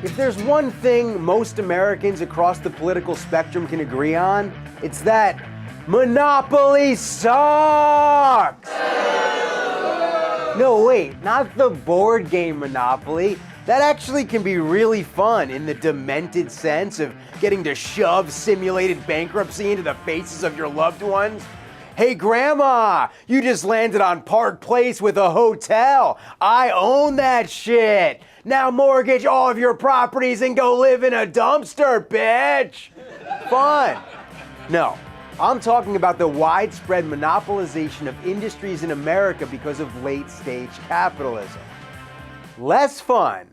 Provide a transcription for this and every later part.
If there's one thing most Americans across the political spectrum can agree on, it's that Monopoly sucks! No, wait, not the board game Monopoly. That actually can be really fun in the demented sense of getting to shove simulated bankruptcy into the faces of your loved ones. Hey, Grandma, you just landed on Park Place with a hotel. I own that shit. Now mortgage all of your properties and go live in a dumpster, bitch. Fun. No, I'm talking about the widespread monopolization of industries in America because of late-stage capitalism. Less fun.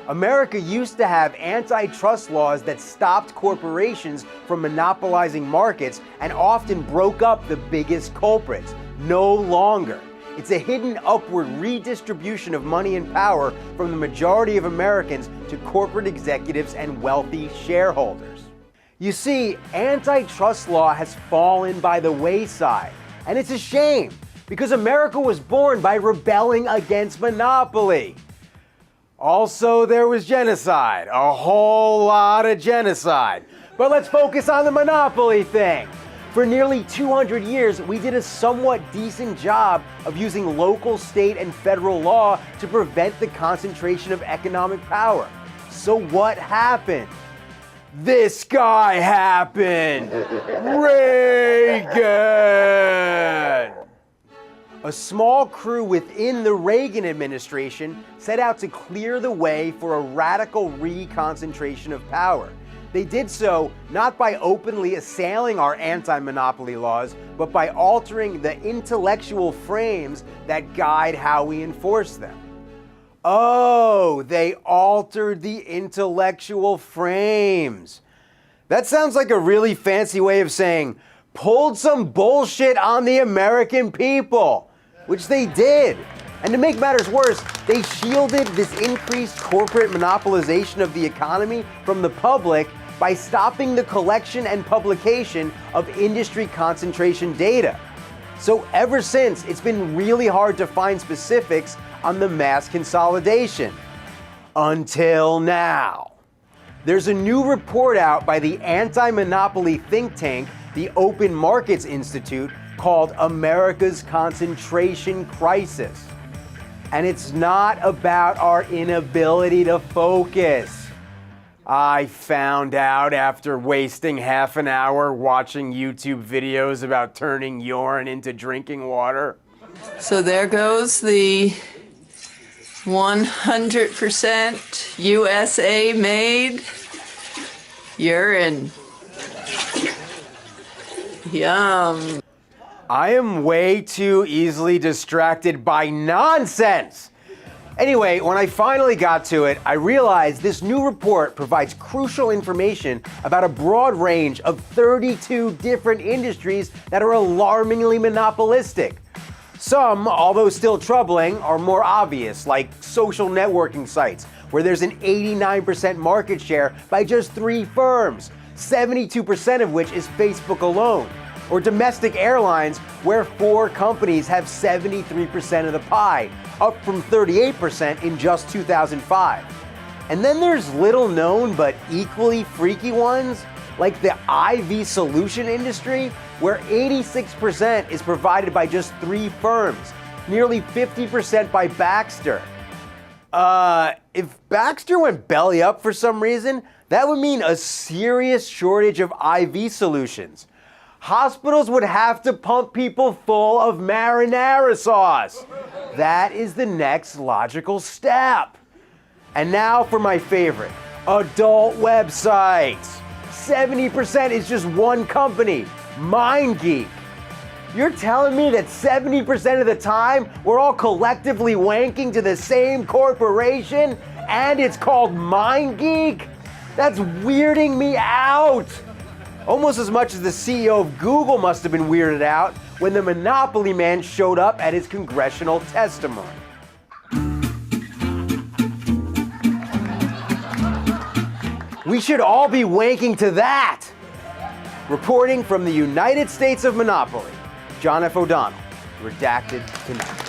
America used to have antitrust laws that stopped corporations from monopolizing markets and often broke up the biggest culprits. No longer. It's a hidden upward redistribution of money and power from the majority of Americans to corporate executives and wealthy shareholders. You see, antitrust law has fallen by the wayside, and it's a shame because America was born by rebelling against monopoly. Also, there was genocide, a whole lot of genocide. But let's focus on the monopoly thing. For nearly 200 years, we did a somewhat decent job of using local, state, and federal law to prevent the concentration of economic power. So what happened? This guy happened! Reagan! A small crew within the Reagan administration set out to clear the way for a radical reconcentration of power. They did so not by openly assailing our anti-monopoly laws, but by altering the intellectual frames that guide how we enforce them. Oh, they altered the intellectual frames. That sounds like a really fancy way of saying, pulled some bullshit on the American people, which they did. And to make matters worse, they shielded this increased corporate monopolization of the economy from the public by stopping the collection and publication of industry concentration data. So ever since, it's been really hard to find specifics on the mass consolidation. Until now. There's a new report out by the anti-monopoly think tank, the Open Markets Institute, called America's Concentration Crisis. And it's not about our inability to focus. I found out after wasting half an hour watching YouTube videos about turning urine into drinking water. So there goes the 100% USA made urine. Yum. I am way too easily distracted by nonsense. Anyway, when I finally got to it, I realized this new report provides crucial information about a broad range of 32 different industries that are alarmingly monopolistic. Some, although still troubling, are more obvious, like social networking sites, where there's an 89% market share by just 3 firms, 72% of which is Facebook alone. Or domestic airlines, where 4 companies have 73% of the pie, up from 38% in just 2005. And then there's little known but equally freaky ones, like the IV solution industry, where 86% is provided by just 3 firms, nearly 50% by Baxter. If Baxter went belly up for some reason, that would mean a serious shortage of IV solutions. Hospitals would have to pump people full of marinara sauce. That is the next logical step. And now for my favorite, adult websites. 70% is just one company, MindGeek. You're telling me that 70% of the time we're all collectively wanking to the same corporation and it's called MindGeek? That's weirding me out. Almost as much as the CEO of Google must have been weirded out when the Monopoly man showed up at his congressional testimony. We should all be wanking to that. Reporting from the United States of Monopoly, John F. O'Donnell, Redacted Tonight.